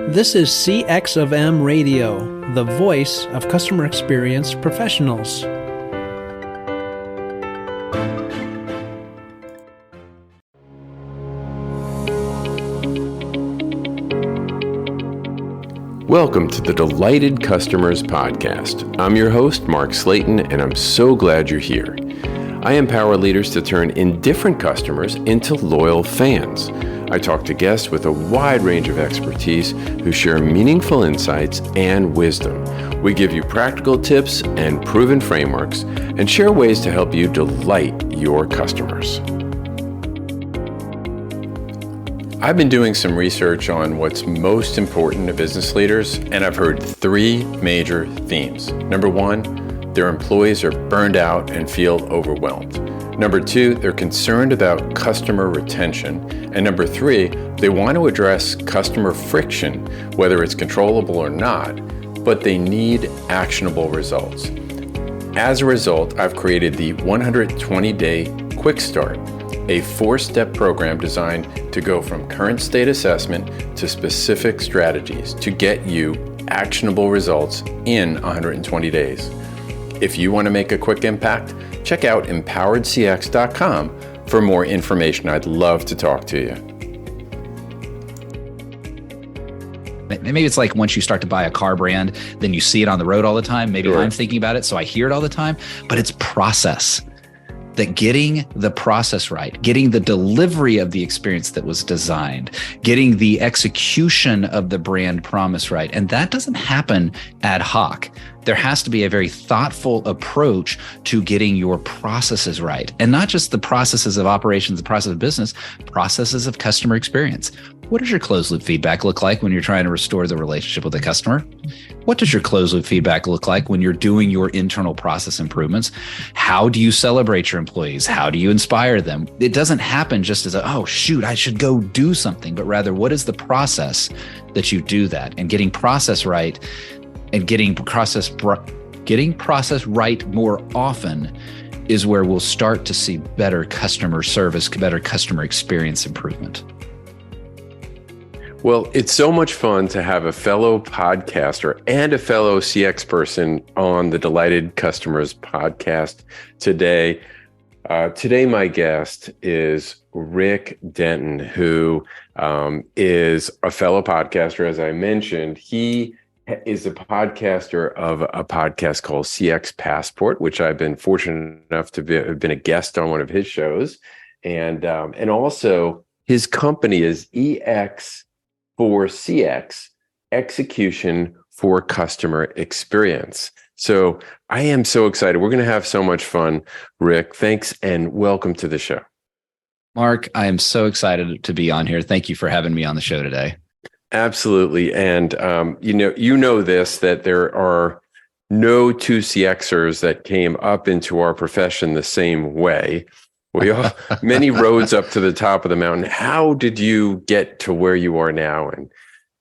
This is CX of M Radio, the voice of customer experience professionals. Welcome to the Delighted Customers Podcast. I'm your host, Mark Slayton, and I'm so glad you're here. I empower leaders to turn indifferent customers into loyal fans. I talk to guests with a wide range of expertise who share meaningful insights and wisdom. We give you practical tips and proven frameworks and share ways to help you delight your customers. I've been doing some research on what's most important to business leaders, and I've heard three major themes. Number one, their employees are burned out and feel overwhelmed. Number two, they're concerned about customer retention. And number three, they want to address customer friction, whether it's controllable or not, but they need actionable results. As a result, I've created the 120-day Quick Start, a 4-step program designed to go from current state assessment to specific strategies to get you actionable results in 120 days. If you want to make a quick impact, check out empoweredcx.com for more information. I'd love to talk to you. Maybe it's like once you start to buy a car brand, then you see it on the road all the time. Maybe Sure. I'm thinking about it, so I hear it all the time, but it's process. That getting the process right, getting the delivery of the experience that was designed, getting the execution of the brand promise right. And that doesn't happen ad hoc. There has to be a very thoughtful approach to getting your processes right. And not just the processes of operations, the process of business, processes of customer experience. What does your closed loop feedback look like when you're trying to restore the relationship with the customer? What does your closed loop feedback look like when you're doing your internal process improvements? How do you celebrate your employees? How do you inspire them? It doesn't happen just as oh shoot, I should go do something, but rather what is the process that you do that? And getting process right and getting process right more often is where we'll start to see better customer service, better customer experience improvement. Well, it's so much fun to have a fellow podcaster and a fellow CX person on the Delighted Customers Podcast today. Today, my guest is Rick Denton, who is a fellow podcaster. As I mentioned, he is a podcaster of a podcast called CX Passport, which I've been fortunate enough to have been a guest on one of his shows. And also his company is EX4CX, Execution for Customer Experience. So I am so excited. We're going to have so much fun, Rick. Thanks and welcome to the show. Mark, I am so excited to be on here. Thank you for having me on the show today. Absolutely. And you know this, that there are no two CXers that came up into our profession the same way. We all many roads up to the top of the mountain. How did you get to where you are now? And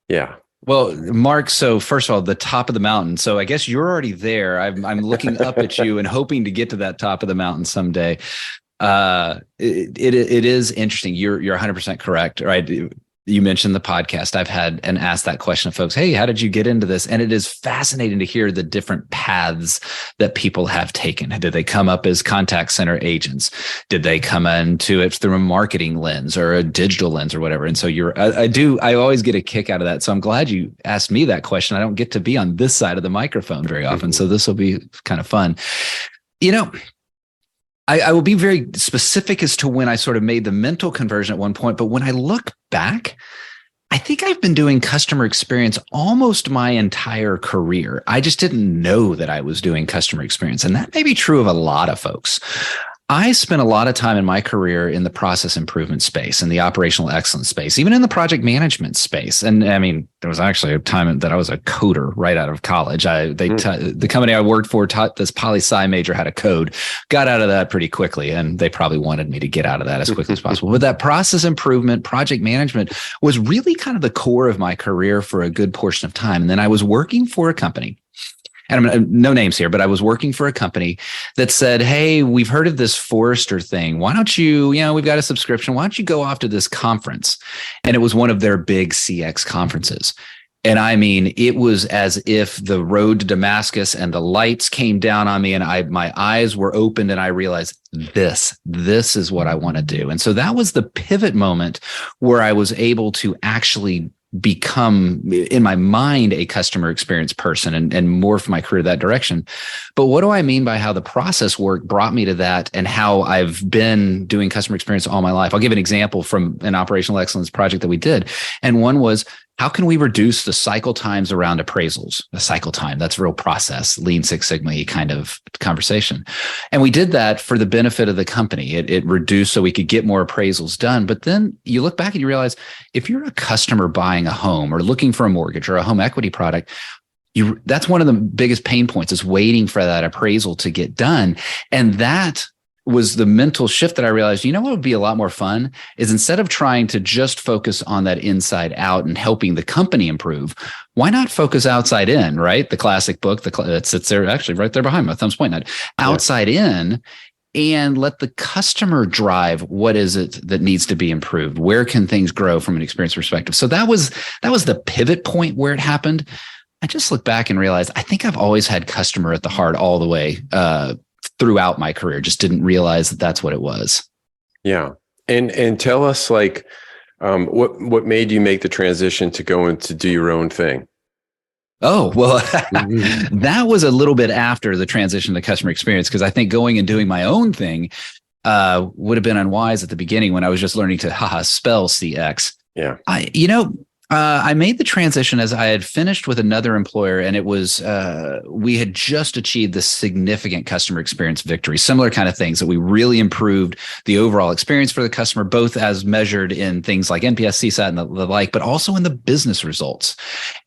yeah. Well, Mark, so first of all, the top of the mountain. So I guess you're already there. I'm looking up at you and hoping to get to that top of the mountain someday. It is interesting. You're 100% correct, right? You mentioned the podcast. I've had and asked that question of folks, hey, how did you get into this? And it is fascinating to hear the different paths that people have taken. Did they come up as contact center agents? Did they come into it through a marketing lens or a digital lens or whatever? And so I always get a kick out of that. So I'm glad you asked me that question. I don't get to be on this side of the microphone very often. So this will be kind of fun. I will be very specific as to when I sort of made the mental conversion at one point, but when I look back, I think I've been doing customer experience almost my entire career. I just didn't know that I was doing customer experience. And that may be true of a lot of folks. I spent a lot of time in my career in the process improvement space, in the operational excellence space, even in the project management space. And I mean, there was actually a time that I was a coder right out of college. The company I worked for taught this poli-sci major how to code, got out of that pretty quickly. And they probably wanted me to get out of that as quickly as possible. But that process improvement, project management was really kind of the core of my career for a good portion of time. And then I was working for a company. And no names here, but I was working for a company that said, hey, we've heard of this Forrester thing. Why don't you, we've got a subscription. Why don't you go off to this conference? And it was one of their big CX conferences. And I mean, it was as if the road to Damascus and the lights came down on me, and my eyes were opened, and I realized this is what I want to do. And so that was the pivot moment where I was able to actually become, in my mind, a customer experience person and morph my career that direction. But what do I mean by how the process work brought me to that, and how I've been doing customer experience all my life? I'll give an example from an operational excellence project that we did. And one was, how can we reduce the cycle times around appraisals? The cycle time, that's a real process, Lean Six Sigma kind of conversation. And we did that for the benefit of the company. It reduced so we could get more appraisals done. But then you look back and you realize, if you're a customer buying a home or looking for a mortgage or a home equity product, that's one of the biggest pain points, is waiting for that appraisal to get done. And that was the mental shift that I realized, what would be a lot more fun is, instead of trying to just focus on that inside out and helping the company improve, why not focus outside in, right? The classic book that sits there, actually right there behind my thumbs pointing at, outside in, and let the customer drive what is it that needs to be improved? Where can things grow from an experience perspective? So that was the pivot point where it happened. I just look back and realize, I think I've always had customer at the heart all the way throughout my career. Just didn't realize that that's what it was. Yeah. And tell us, like, what made you make the transition to go and to do your own thing? Oh, well, that was a little bit after the transition to customer experience, because I think going and doing my own thing would have been unwise at the beginning, when I was just learning to spell CX. Yeah. I made the transition as I had finished with another employer, and it was, we had just achieved this significant customer experience victory, similar kind of things, that we really improved the overall experience for the customer, both as measured in things like NPS, CSAT, and the like, but also in the business results.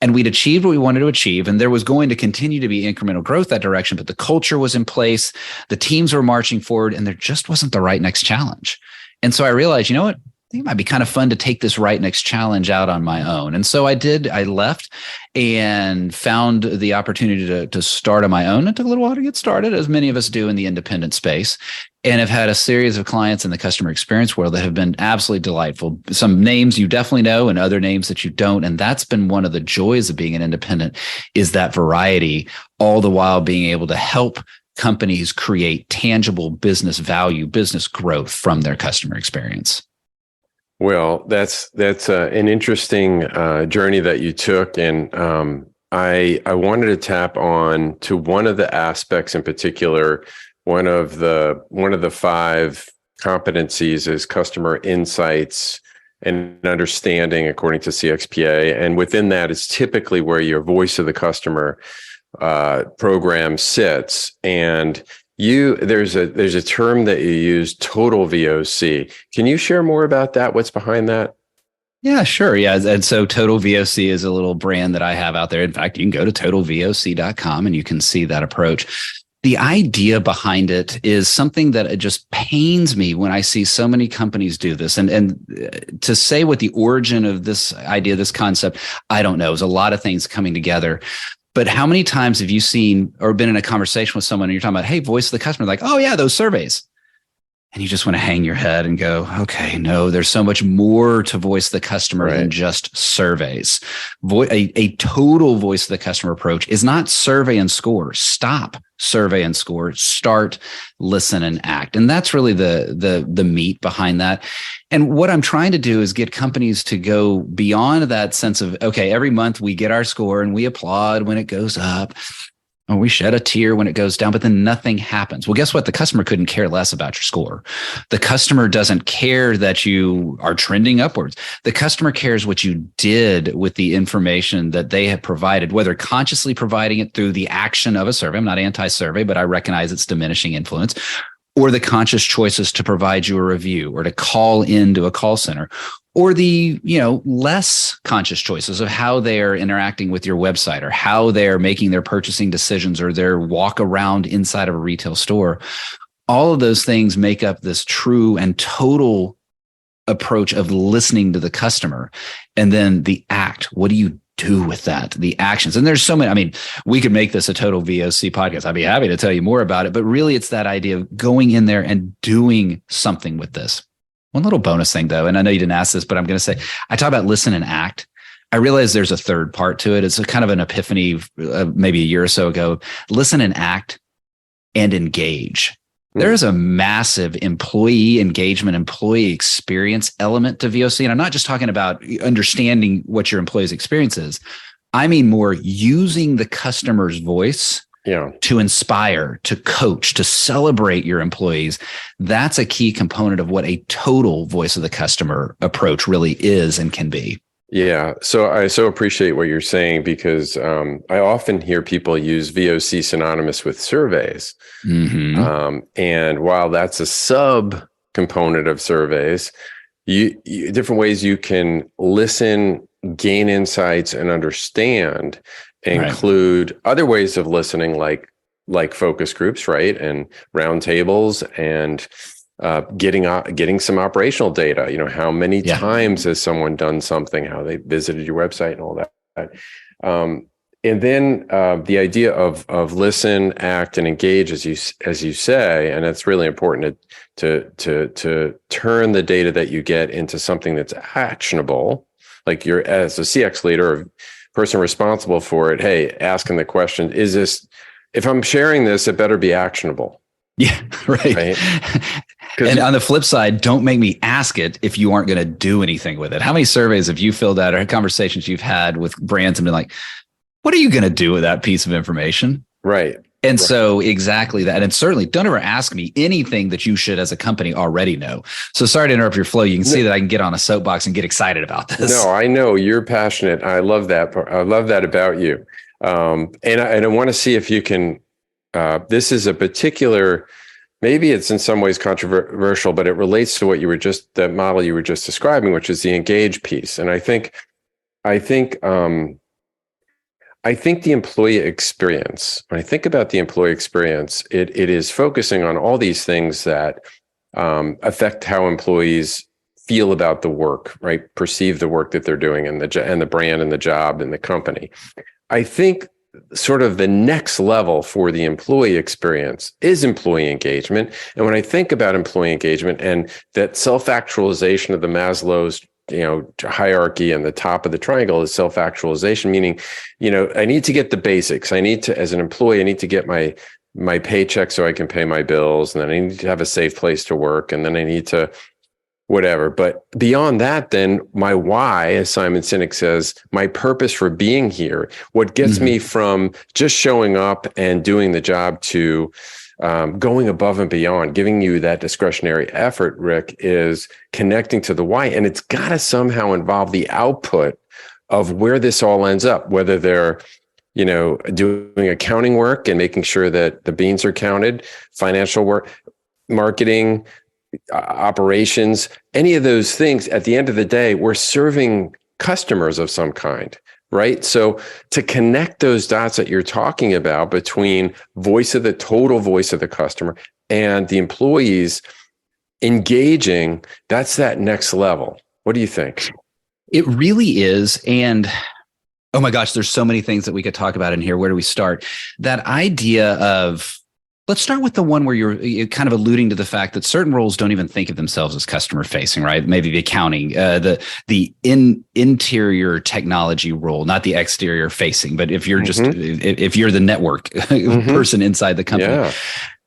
And we'd achieved what we wanted to achieve, and there was going to continue to be incremental growth that direction, but the culture was in place, the teams were marching forward, and there just wasn't the right next challenge. And so I realized, you know what? I think it might be kind of fun to take this right next challenge out on my own. And so I did. I left and found the opportunity to start on my own. It took a little while to get started, as many of us do in the independent space, and have had a series of clients in the customer experience world that have been absolutely delightful. Some names you definitely know and other names that you don't. And that's been one of the joys of being an independent, is that variety, all the while being able to help companies create tangible business value, business growth from their customer experience. Well, that's an interesting journey that you took, and I wanted to tap on to one of the aspects in particular. One of the 5 competencies is customer insights and understanding, according to CXPA, and within that is typically where your voice of the customer program sits. And there's a term that you use, total VOC. Can you share more about that? What's behind that? Yeah, sure. Yeah. And so Total VOC is a little brand that I have out there. In fact, you can go to totalvoc.com and you can see that approach. The idea behind it is something that it just pains me when I see so many companies do this. And to say what the origin of this idea, this concept, I don't know. There's a lot of things coming together. But how many times have you seen or been in a conversation with someone and you're talking about, hey, voice of the customer, like, oh yeah, those surveys. And you just want to hang your head and go, okay, no, there's so much more to voice the customer than just surveys. A total voice of the customer approach is not survey and score. Stop survey and score. Start, listen, and act. And that's really the meat behind that. And what I'm trying to do is get companies to go beyond that sense of, okay, every month we get our score and we applaud when it goes up. Or we shed a tear when it goes down, but then nothing happens. Well, guess what? The customer couldn't care less about your score. The customer doesn't care that you are trending upwards. The customer cares what you did with the information that they have provided, whether consciously providing it through the action of a survey. I'm not anti-survey, but I recognize its diminishing influence. Or the conscious choices to provide you a review or to call into a call center, or the, less conscious choices of how they're interacting with your website or how they're making their purchasing decisions or their walk around inside of a retail store. All of those things make up this true and total approach of listening to the customer. And then the act. What do you do with that? The actions. And there's so many, we could make this a total VOC podcast. I'd be happy to tell you more about it, but really it's that idea of going in there and doing something with this. One little bonus thing though, and I know you didn't ask this, but I'm going to say, I talk about listen and act. I realize there's a third part to it. It's a kind of an epiphany maybe a year or so ago. Listen and act and engage. There is a massive employee engagement, employee experience element to VOC. And I'm not just talking about understanding what your employee's experience is. I mean more using the customer's voice to inspire, to coach, to celebrate your employees. That's a key component of what a total voice of the customer approach really is and can be. Yeah. So I so appreciate what you're saying, because I often hear people use VOC synonymous with surveys. And while that's a sub component of surveys, you different ways you can listen, gain insights, and understand include other ways of listening, like focus groups, right? And roundtables, and getting some operational data. How many times has someone done something, how they visited your website, and all that. And then the idea of listen, act, and engage, as you say, and it's really important to turn the data that you get into something that's actionable. Like you're, as a CX leader or person responsible for it, hey, asking the question, is this, if I'm sharing this, it better be actionable. Yeah, right. And on the flip side, don't make me ask it if you aren't going to do anything with it. How many surveys have you filled out or conversations you've had with brands and been like, what are you going to do with that piece of information? Right. And so exactly that. And certainly don't ever ask me anything that you should as a company already know. So sorry to interrupt your flow. You can see that I can get on a soapbox and get excited about this. No, I know you're passionate. I love that. I love that about you. And I want to see if you can, this is a particular, maybe it's in some ways controversial, but it relates to what that model you were just describing, which is the engage piece. And I think the employee experience, when I think about the employee experience, it is focusing on all these things that affect how employees feel about the work, right? Perceive the work that they're doing, and the brand and the job and the company. I think sort of the next level for the employee experience is employee engagement. And when I think about employee engagement and that self-actualization of the Maslow's hierarchy, and the top of the triangle is self-actualization, meaning, I need to get the basics. I need to, as an employee, I need to get my paycheck so I can pay my bills. And then I need to have a safe place to work. And then I need to whatever. But beyond that, then my why, as Simon Sinek says, my purpose for being here, what gets me from just showing up and doing the job to going above and beyond, giving you that discretionary effort, Rick, is connecting to the why. And it's got to somehow involve the output of where this all ends up, whether they're, doing accounting work and making sure that the beans are counted, financial work, marketing, operations, any of those things. At the end of the day, we're serving customers of some kind. Right. So to connect those dots that you're talking about between total voice of the customer and the employees engaging, that's that next level. What do you think? It really is. And oh my gosh, there's so many things that we could talk about in here. Where do we start? That idea of, let's start with the one where you're kind of alluding to the fact that certain roles don't even think of themselves as customer facing, right? Maybe the accounting, the interior technology role, not the exterior facing, but if you're just, if you're the network person inside the company,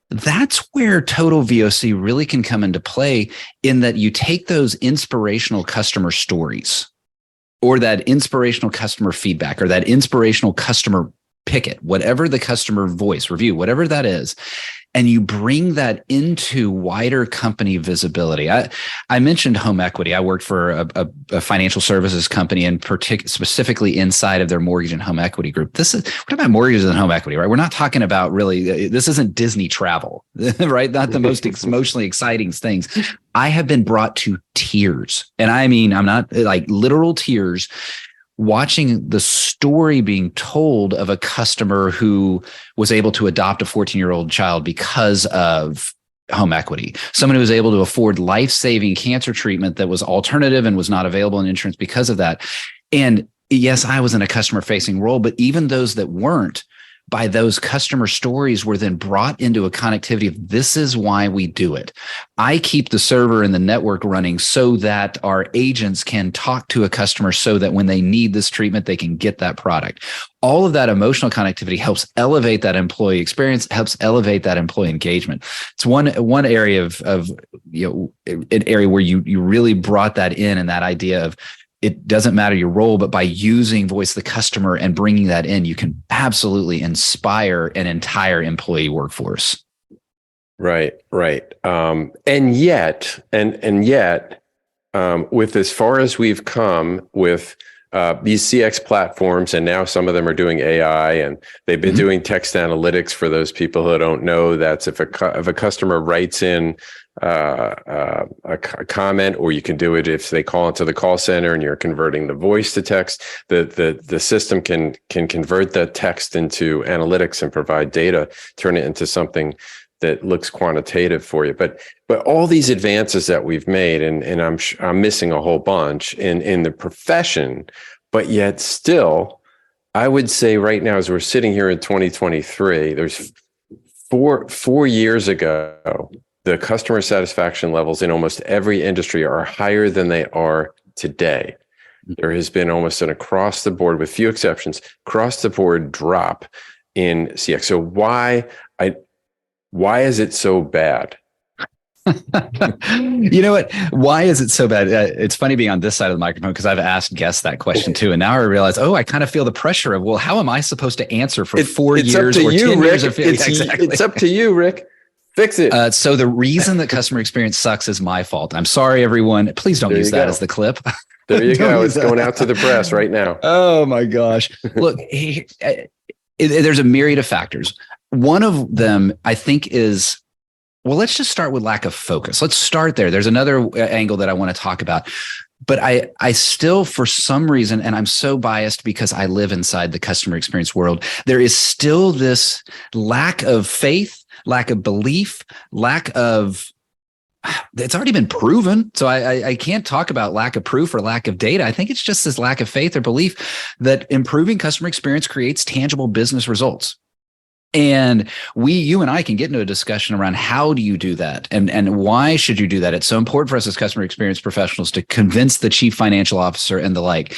that's where total VOC really can come into play, in that you take those inspirational customer stories, or that inspirational customer feedback, or that inspirational customer picket, whatever the customer voice review, whatever that is, and you bring that into wider company visibility. I mentioned home equity. I worked for a financial services company, and specifically inside of their mortgage and home equity group. We're talking about mortgages and home equity, right? We're not talking about really, this isn't Disney travel, right? Not the most emotionally exciting things. I have been brought to tears. And I mean, I'm not like literal tears, watching the story being told of a customer who was able to adopt a 14-year-old child because of home equity. Someone who was able to afford life-saving cancer treatment that was alternative and was not available in insurance because of that. And yes, I was in a customer-facing role, but even those that weren't by those customer stories were then brought into a connectivity of this is why we do it. I keep the server and the network running so that our agents can talk to a customer so that when they need this treatment, they can get that product. All of that emotional connectivity helps elevate that employee experience, helps elevate that employee engagement. It's one area of an area where you really brought that in, and that idea of it doesn't matter your role, but by using voice of the customer and bringing that in, you can absolutely inspire an entire employee workforce. Right. And yet, with as far as we've come with these CX platforms, and now some of them are doing AI, and they've been doing text analytics. For those people who don't know, that's if a customer writes in a comment, or you can do it if they call into the call center and you're converting the voice to text. The system can convert that text into analytics and provide data, turn it into something that looks quantitative for you. But all these advances that we've made, and I'm missing a whole bunch in the profession, but yet still, I would say right now, as we're sitting here in 2023, there's four years ago, the customer satisfaction levels in almost every industry are higher than they are today. There has been almost an across the board, with few exceptions, across the board drop in CX. So why is it so bad? You know what? Why is it so bad? It's funny being on this side of the microphone, because I've asked guests that question too. And now I realize, I kind of feel the pressure of, well, how am I supposed to answer for 4 years or 10 years? Exactly. It's up to you, Rick. Fix it. So the reason that customer experience sucks is my fault. I'm sorry, everyone. Please don't use that as the clip. There you go. It's going out to the press right now. Oh my gosh. Look, there's a myriad of factors. One of them, I think, is, well, let's just start with lack of focus. Let's start there. There's another angle that I want to talk about. But I still, for some reason, and I'm so biased because I live inside the customer experience world, there is still this lack of faith, lack of belief, it's already been proven. So I can't talk about lack of proof or lack of data. I think it's just this lack of faith or belief that improving customer experience creates tangible business results. And you and I can get into a discussion around how do you do that, and why should you do that? It's so important for us as customer experience professionals to convince the chief financial officer and the like.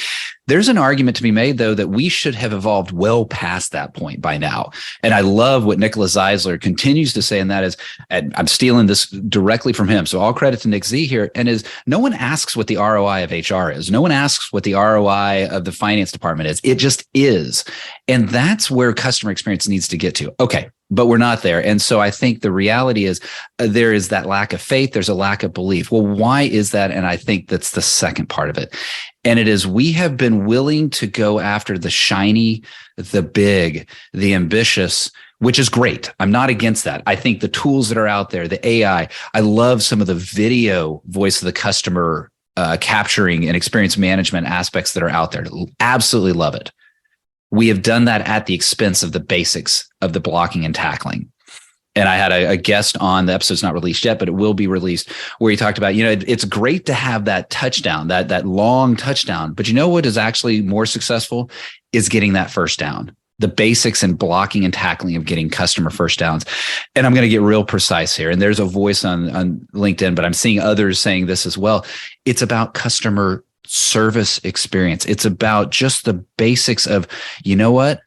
There's an argument to be made, though, that we should have evolved well past that point by now. And I love what Nicholas Zeisler continues to say, and that is, and I'm stealing this directly from him, so all credit to Nick Z here, and is no one asks what the ROI of HR is. No one asks what the ROI of the finance department is. It just is. And that's where customer experience needs to get to. Okay, but we're not there. And so I think the reality is there is that lack of faith. There's a lack of belief. Well, why is that? And I think that's the second part of it. And it is, we have been willing to go after the shiny, the big, the ambitious, which is great. I'm not against that. I think the tools that are out there, the AI, I love some of the video voice of the customer capturing and experience management aspects that are out there. Absolutely love it. We have done that at the expense of the basics of the blocking and tackling. And I had a guest on, the episode's not released yet, but it will be released, where he talked about, it's great to have that touchdown, that long touchdown. But you know what is actually more successful is getting that first down, the basics and blocking and tackling of getting customer first downs. And I'm going to get real precise here. And there's a voice on LinkedIn, but I'm seeing others saying this as well. It's about customer service experience. It's about just the basics of, you know what?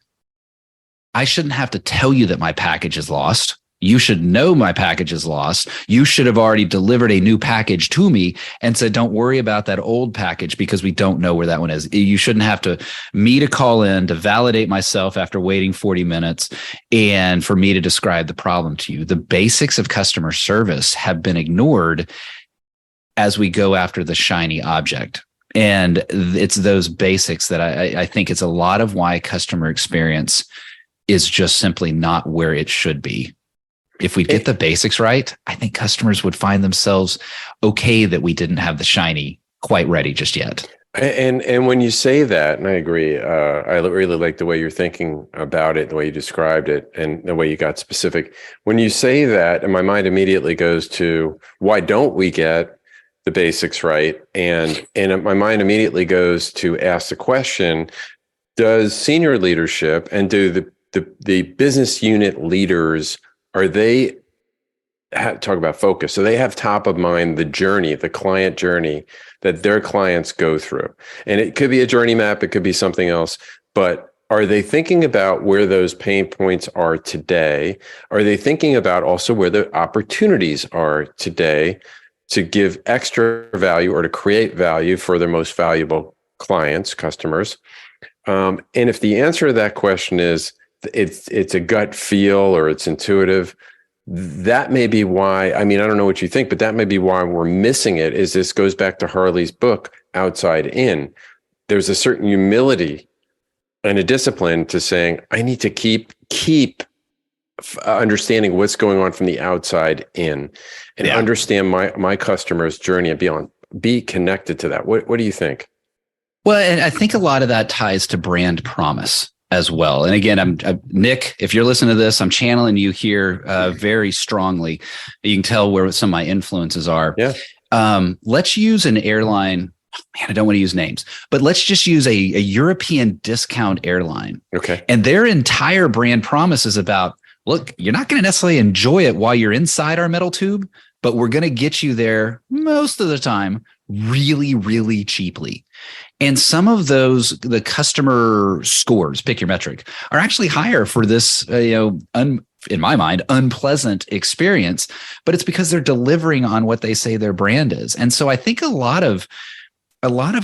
I shouldn't have to tell you that my package is lost. You should know my package is lost. You should have already delivered a new package to me and said, don't worry about that old package because we don't know where that one is. You shouldn't have me to call in to validate myself after waiting 40 minutes and for me to describe the problem to you. The basics of customer service have been ignored as we go after the shiny object. And it's those basics that I think it's a lot of why customer experience is just simply not where it should be. If we get the basics right, I think customers would find themselves okay that we didn't have the shiny quite ready just yet. And when you say that, and I agree, I really like the way you're thinking about it, the way you described it, and the way you got specific. When you say that, and my mind immediately goes to, why don't we get the basics right? And my mind immediately goes to ask the question, does senior leadership and do the the business unit leaders, are they talk about focus? So they have top of mind the journey, the client journey that their clients go through. And it could be a journey map, it could be something else, but are they thinking about where those pain points are today? Are they thinking about also where the opportunities are today to give extra value or to create value for their most valuable clients, customers? And if the answer to that question is it's a gut feel or it's intuitive, that may be why, I mean, I don't know what you think, but that may be why we're missing it. Is this goes back to Harley's book, Outside In. There's a certain humility and a discipline to saying, I need to keep understanding what's going on from the outside in, and understand my customer's journey and beyond. Be connected to that. What do you think? Well, and I think a lot of that ties to brand promise as well. And again, I'm Nick, if you're listening to this, I'm channeling you here very strongly. You can tell where some of my influences are. Yeah. Let's use an airline. Man, I don't want to use names, but let's just use a European discount airline. Okay. And their entire brand promise is about, look, you're not going to necessarily enjoy it while you're inside our metal tube, but we're going to get you there most of the time really, really cheaply. And some of those, the customer scores, pick your metric, are actually higher for this, in my mind, unpleasant experience, but it's because they're delivering on what they say their brand is. And so I think a lot of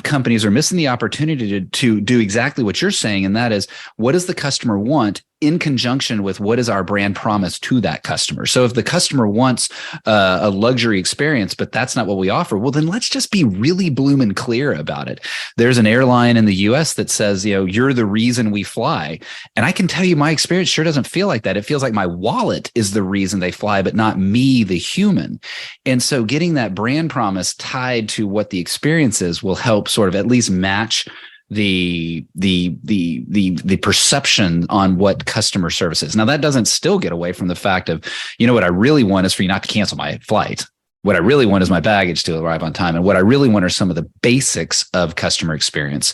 companies are missing the opportunity to do exactly what you're saying. And that is, what does the customer want in conjunction with what is our brand promise to that customer? So if the customer wants a luxury experience, but that's not what we offer, well, then let's just be really blooming clear about it. There's an airline in the US that says, you're the reason we fly. And I can tell you my experience sure doesn't feel like that. It feels like my wallet is the reason they fly, but not me, the human. And so getting that brand promise tied to what the experience is will help sort of at least match the perception on what customer service is. Now, that doesn't still get away from the fact of, what I really want is for you not to cancel my flight. What I really want is my baggage to arrive on time. And what I really want are some of the basics of customer experience.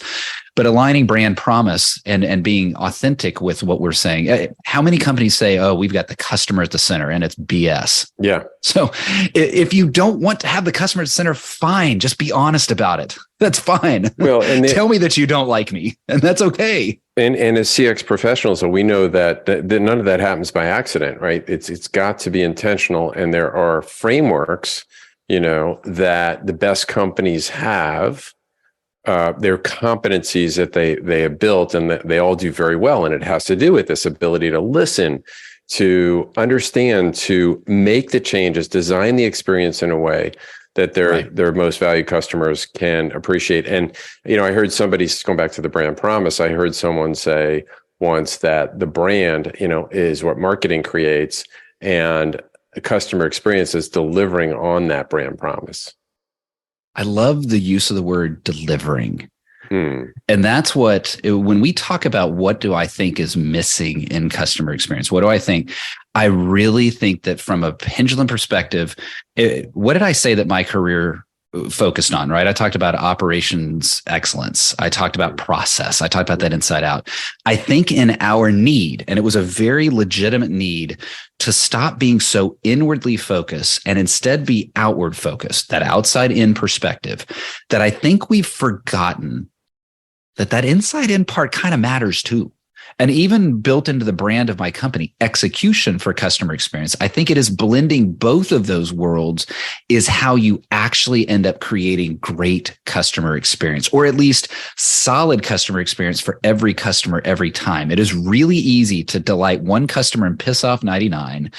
But aligning brand promise and being authentic with what we're saying. How many companies say, oh, we've got the customer at the center, and it's BS. Yeah. So if you don't want to have the customer at the center, fine. Just be honest about it. That's fine. Well, and tell me that you don't like me, and that's okay. And as CX professionals, we know that none of that happens by accident, right? It's got to be intentional, and there are frameworks, that the best companies have. Their competencies that they have built and that they all do very well. And it has to do with this ability to listen, to understand, to make the changes, design the experience in a way that their most valued customers can appreciate. And, I heard somebody, going back to the brand promise, I heard someone say once that the brand, is what marketing creates, and the customer experience is delivering on that brand promise. I love the use of the word delivering. And that's when we talk about what do I think is missing in customer experience, what do I think? I really think that from a pendulum perspective, what did I say that my career focused on, right? I talked about operations excellence. I talked about process. I talked about that inside out. I think in our need, and it was a very legitimate need, to stop being so inwardly focused and instead be outward focused, that outside in perspective, that I think we've forgotten that inside in part kind of matters too. And even built into the brand of my company, execution for customer experience, I think it is blending both of those worlds is how you actually end up creating great customer experience, or at least solid customer experience for every customer every time. It is really easy to delight one customer and piss off 99.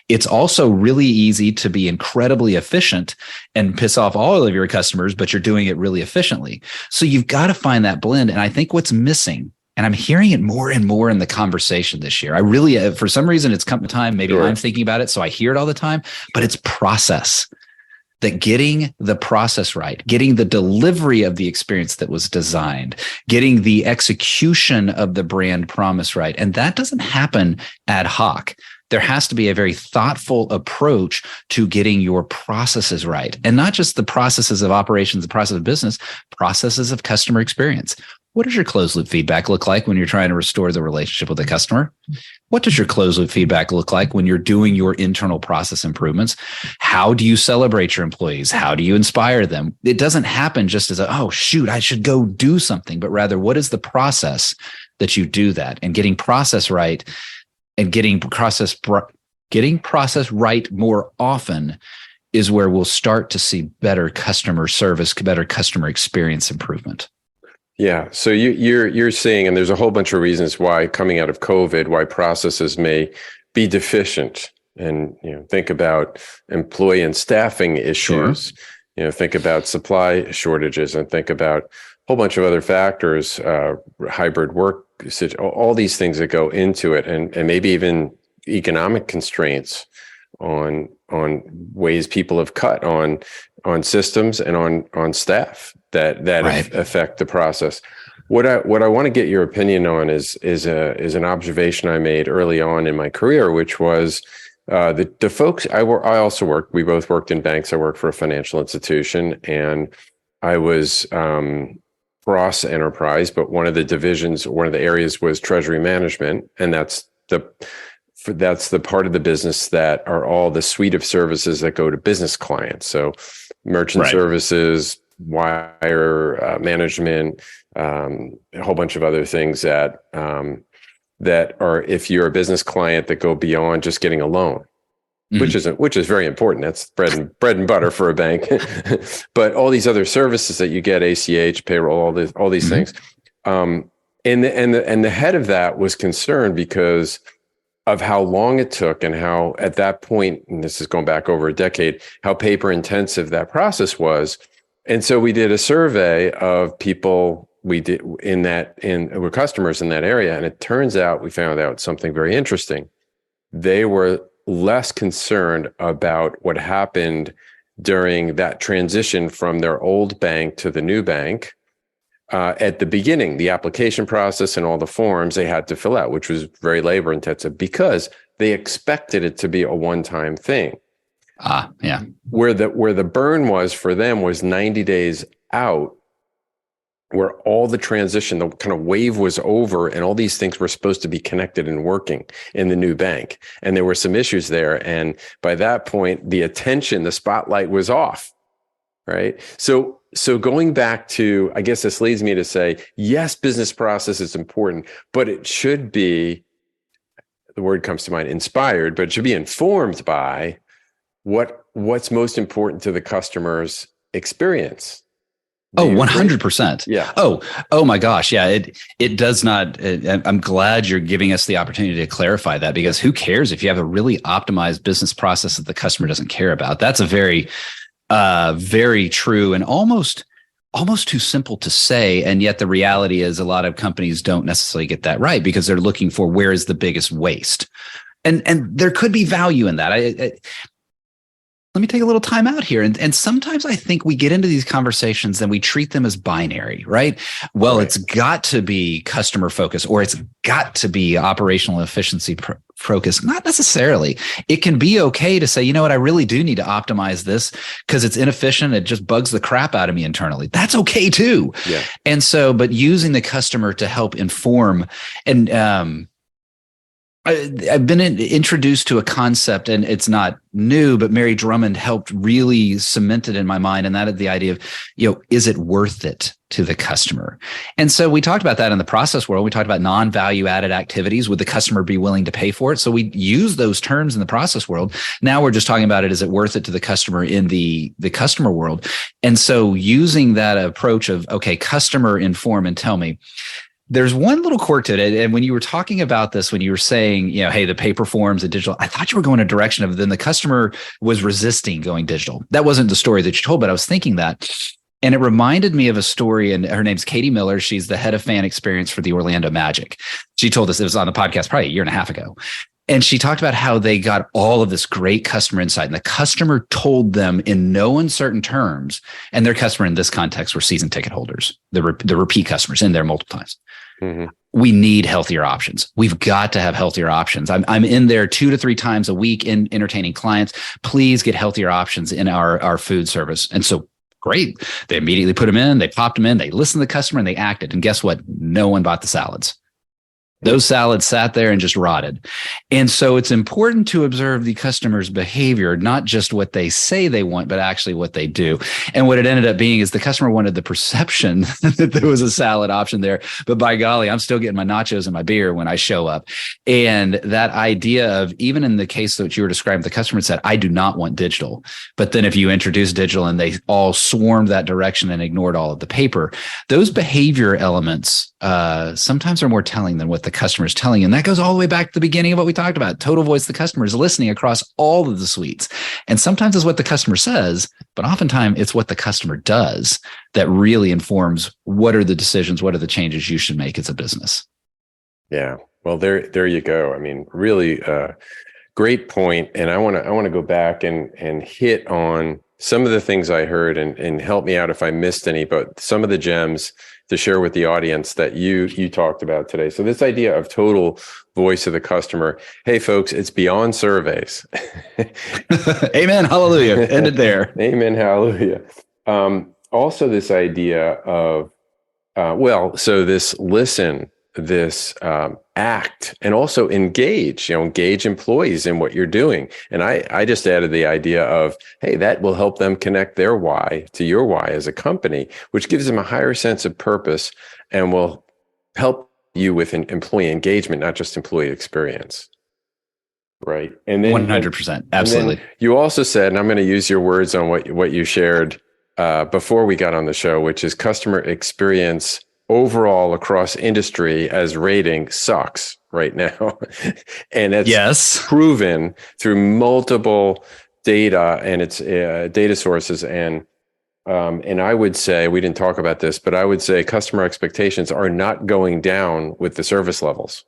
It's also really easy to be incredibly efficient and piss off all of your customers, but you're doing it really efficiently. So you've got to find that blend. And I think what's missing, and I'm hearing it more and more in the conversation this year. I really, for some reason, it's come time. Maybe I'm thinking about it, so I hear it all the time, but it's process. That getting the process right, getting the delivery of the experience that was designed, getting the execution of the brand promise right. And that doesn't happen ad hoc. There has to be a very thoughtful approach to getting your processes right. And not just the processes of operations, the process of business, processes of customer experience. What does your closed loop feedback look like when you're trying to restore the relationship with the customer? What does your closed loop feedback look like when you're doing your internal process improvements? How do you celebrate your employees? How do you inspire them? It doesn't happen just as oh, shoot, I should go do something, but rather what is the process that you do that? And getting process right and getting process right more often is where we'll start to see better customer service, better customer experience improvement. Yeah. So you're seeing, and there's a whole bunch of reasons why coming out of COVID, why processes may be deficient. And, think about employee and staffing issues, Sure. Think about supply shortages, and think about a whole bunch of other factors, hybrid work, all these things that go into it, and maybe even economic constraints on ways people have cut on systems and on staff that Right. affect the process. What I want to get your opinion on is an observation I made early on in my career, which was the folks I also worked. We both worked in banks. I worked for a financial institution, and I was cross enterprise. But one of the divisions, one of the areas was treasury management, and that's the part of the business that are all the suite of services that go to business clients. So merchant Right. services, wire management, a whole bunch of other things that are, if you're a business client, that go beyond just getting a loan, which is very important. That's bread and butter for a bank. But all these other services that you get, ACH, payroll, all these things. And the head of that was concerned because of how long it took, and how at that point, and this is going back over a decade, how paper intensive that process was. And so we did a survey of people were customers in that area. And it turns out we found out something very interesting. They were less concerned about what happened during that transition from their old bank to the new bank. At the beginning, the application process and all the forms they had to fill out, which was very labor intensive, because they expected it to be a one-time thing. Yeah. Where the burn was for them was 90 days out, where all the transition, the kind of wave was over, and all these things were supposed to be connected and working in the new bank. And there were some issues there. And by that point, the spotlight was off. Right. So going back to, I guess this leads me to say, yes, business process is important, but it should be, the word comes to mind, inspired, but it should be informed by what's most important to the customer's experience. Oh, 100%. Yeah. Oh my gosh. Yeah. It does not. I'm glad you're giving us the opportunity to clarify that, because who cares if you have a really optimized business process that the customer doesn't care about? That's a very true and almost too simple to say. And yet the reality is a lot of companies don't necessarily get that right, because they're looking for where is the biggest waste. And there could be value in that. Let me take a little time out here. And sometimes I think we get into these conversations and we treat them as binary, right? Well, right. It's got to be customer focused, or it's got to be operational efficiency focused. Not necessarily. It can be okay to say, you know what, I really do need to optimize this because it's inefficient. It just bugs the crap out of me internally. That's okay too. Yeah. And so, but using the customer to help inform, and I've been introduced to a concept, and it's not new, but Mary Drummond helped really cement it in my mind. And that is the idea of, is it worth it to the customer? And so we talked about that in the process world. We talked about non-value added activities. Would the customer be willing to pay for it? So we use those terms in the process world. Now we're just talking about it. Is it worth it to the customer in the customer world? And so using that approach of, okay, customer inform and tell me. There's one little quirk to it. And when you were talking about this, when you were saying, hey, the paper forms, the digital, I thought you were going a direction of then the customer was resisting going digital. That wasn't the story that you told, but I was thinking that. And it reminded me of a story, and her name's Katie Miller. She's the head of fan experience for the Orlando Magic. She told us, it was on the podcast probably a year and a half ago. And she talked about how they got all of this great customer insight, and the customer told them in no uncertain terms, and their customer in this context were season ticket holders, the repeat customers in there multiple times. Mm-hmm. We need healthier options. We've got to have healthier options. I'm in there 2 to 3 times a week in entertaining clients. Please get healthier options in our food service. And so Great. They immediately put them in, they popped them in, they listened to the customer and they acted. And guess what? No one bought the salads. Those salads sat there and just rotted. And so it's important to observe the customer's behavior, not just what they say they want, but actually what they do. And what it ended up being is the customer wanted the perception that there was a salad option there. But by golly, I'm still getting my nachos and my beer when I show up. And that idea of, even in the case that you were describing, the customer said, I do not want digital. But then if you introduce digital and they all swarmed that direction and ignored all of the paper, those behavior elements sometimes are more telling than what the customer is telling you. And that goes all the way back to the beginning of what we talked about. Total voice, the customer is listening across all of the suites. And sometimes it's what the customer says, but oftentimes it's what the customer does that really informs what are the decisions, what are the changes you should make as a business. Yeah. Well, there you go. I mean, really great point. And I want to go back and hit on some of the things I heard and help me out if I missed any, but some of the gems to share with the audience that you talked about today. So this idea of total voice of the customer. Hey, folks, it's beyond surveys. Amen. Hallelujah. Ended there. Amen. Hallelujah. Also this idea of, so this listen, this act, and also engage employees in what you're doing. And I just added the idea of, hey, that will help them connect their why to your why as a company, which gives them a higher sense of purpose and will help you with an employee engagement, not just employee experience. Right. And then 100%. Absolutely. And then you also said, and I'm going to use your words on what you shared before we got on the show, which is customer experience overall across industry as rating sucks right now. And it's proven through multiple data and its data sources. And I would say, we didn't talk about this, but I would say customer expectations are not going down with the service levels.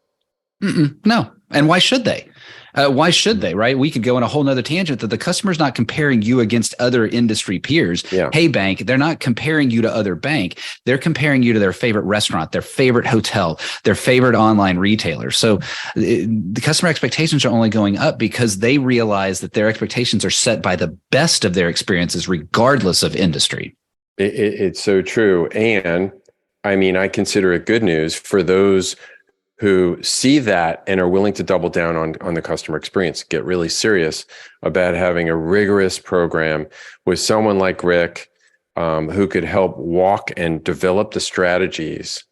No. And why should they? Why should they, right? We could go on a whole nother tangent that the customer's not comparing you against other industry peers. Yeah. Hey, bank, they're not comparing you to other bank. They're comparing you to their favorite restaurant, their favorite hotel, their favorite online retailer. So the customer expectations are only going up because they realize that their expectations are set by the best of their experiences, regardless of industry. It's so true. And I mean, I consider it good news for those who see that and are willing to double down on the customer experience, get really serious about having a rigorous program with someone like Rick, who could help walk and develop the strategies,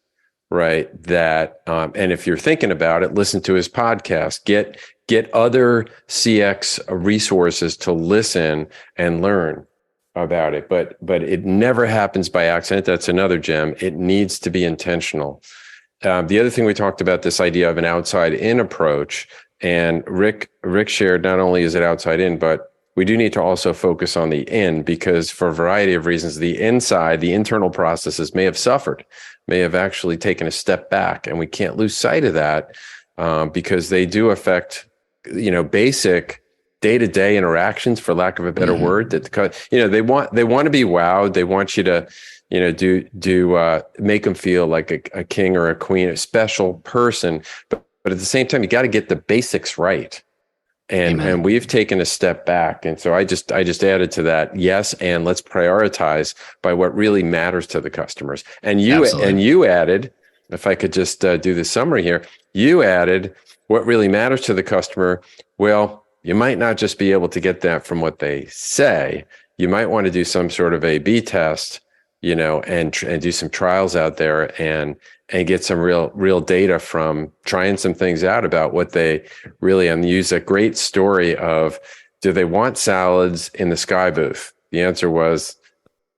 right? That, and if you're thinking about it, listen to his podcast, get other CX resources to listen and learn about it. But it never happens by accident. That's another gem. It needs to be intentional. The other thing we talked about, this idea of an outside in approach, and Rick shared, not only is it outside in, but we do need to also focus on the in, because for a variety of reasons, the inside, the internal processes may have suffered, may have actually taken a step back. And we can't lose sight of that because they do affect, basic day-to-day interactions, for lack of a better word, that, they want to be wowed. They want you to, make them feel like a king or a queen, a special person. But at the same time, you got to get the basics right. And we've taken a step back. And so I just added to that. Yes. And let's prioritize by what really matters to the customers. And you added, if I could just do the summary here, you added what really matters to the customer. Well, you might not just be able to get that from what they say. You might want to do some sort of A/B test, and do some trials out there and get some real data from trying some things out about what they really, and use a great story of, do they want salads in the Sky booth? The answer was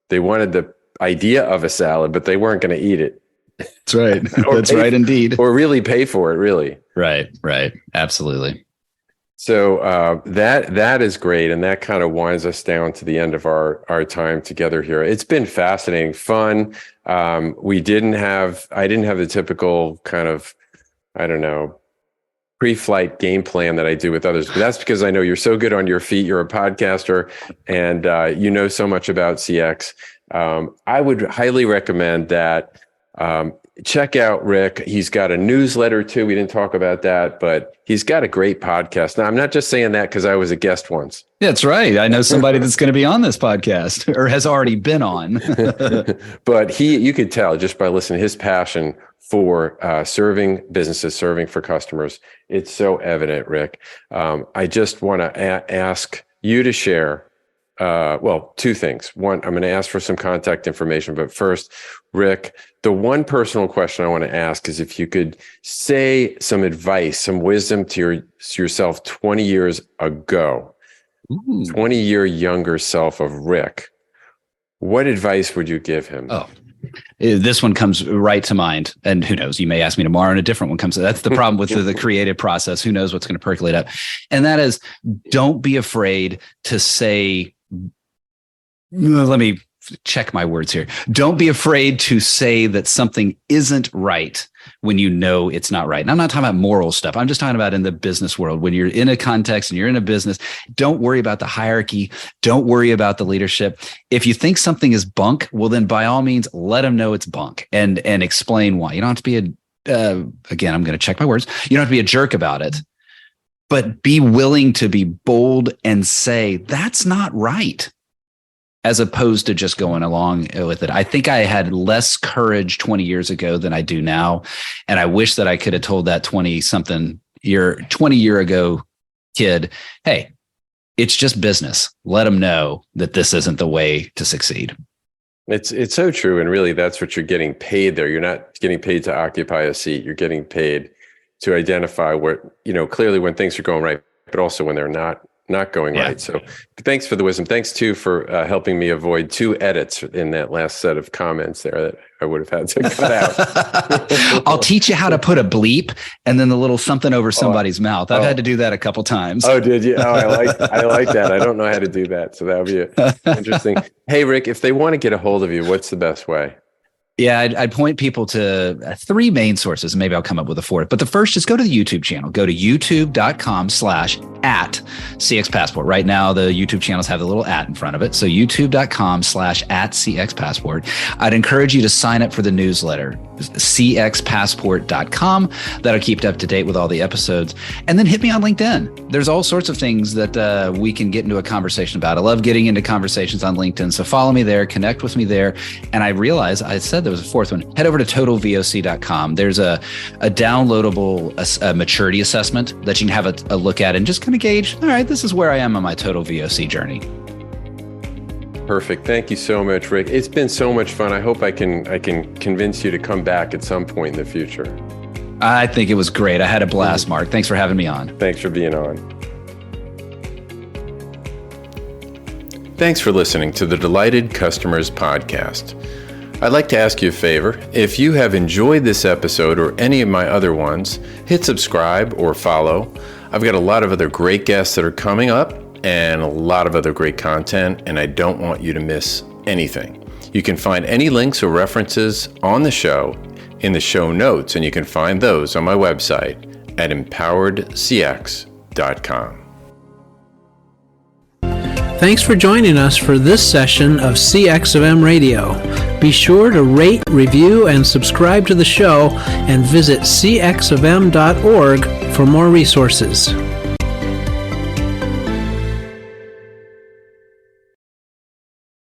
they wanted the idea of a salad, but they weren't going to eat it. That's right. That's right, indeed. Or really pay for it, really. Right. Absolutely. So that is great, and that kind of winds us down to the end of our time together here. It's been fascinating, fun. I didn't have the typical kind of, pre-flight game plan that I do with others, but that's because I know you're so good on your feet. You're a podcaster, and you know so much about CX. I would highly recommend that check out Rick. He's got a newsletter too. We didn't talk about that, but he's got a great podcast. Now, I'm not just saying that because I was a guest once. That's right. I know somebody that's going to be on this podcast or has already been on. But you could tell just by listening to his passion for serving businesses, serving for customers. It's so evident, Rick. I just want to ask you to share, two things. One, I'm going to ask for some contact information, but first, Rick, the one personal question I want to ask is if you could say some advice, some wisdom to yourself 20 years ago, 20-year younger self of Rick, what advice would you give him? Oh, this one comes right to mind. And who knows, you may ask me tomorrow and a different one comes. That's the problem with the creative process. Who knows what's going to percolate up? And that is, don't be afraid to say, let me check my words here. Don't be afraid to say that something isn't right when you know it's not right. And I'm not talking about moral stuff. I'm just talking about in the business world. When you're in a context and you're in a business, don't worry about the hierarchy. Don't worry about the leadership. If you think something is bunk, well, then by all means, let them know it's bunk and explain why. You don't have to be again, I'm going to check my words. You don't have to be a jerk about it, but be willing to be bold and say, that's not right, as opposed to just going along with it. I think I had less courage 20 years ago than I do now. And I wish that I could have told that 20 year ago kid, hey, it's just business. Let them know that this isn't the way to succeed. It's so true. And really, that's what you're getting paid there. You're not getting paid to occupy a seat. You're getting paid to identify what, clearly when things are going right, but also when they're not going right. So thanks for the wisdom. Thanks too for helping me avoid 2 edits in that last set of comments there that I would have had to cut out. I'll teach you how to put a bleep and then the little something over somebody's mouth. I've had to do that a couple times. Oh, did you? Oh, I like that. I don't know how to do that. So that would be interesting. Hey, Rick, if they want to get a hold of you, what's the best way? Yeah, I'd point people to 3 main sources. Maybe I'll come up with a 4th. But the first is go to the YouTube channel. Go to youtube.com/@CXPassport. Right now, the YouTube channels have the little @ in front of it. So youtube.com/@CXPassport. I'd encourage you to sign up for the newsletter, cxpassport.com. That'll keep you up to date with all the episodes. And then hit me on LinkedIn. There's all sorts of things that we can get into a conversation about. I love getting into conversations on LinkedIn. So follow me there, connect with me there. And I realized I said there was a 4th one. Head over to totalvoc.com. There's a downloadable maturity assessment that you can have a look at and just kind of gauge, all right, this is where I am on my total VOC journey. Perfect. Thank you so much, Rick. It's been so much fun. I hope I can convince you to come back at some point in the future. I think it was great. I had a blast, Mark. Thanks for having me on. Thanks for being on. Thanks for listening to the Delighted Customers Podcast. I'd like to ask you a favor. If you have enjoyed this episode or any of my other ones, hit subscribe or follow. I've got a lot of other great guests that are coming up and a lot of other great content, and I don't want you to miss anything. You can find any links or references on the show in the show notes, and you can find those on my website at empoweredcx.com. Thanks for joining us for this session of CX of M Radio. Be sure to rate, review, and subscribe to the show, and visit cxofm.org for more resources.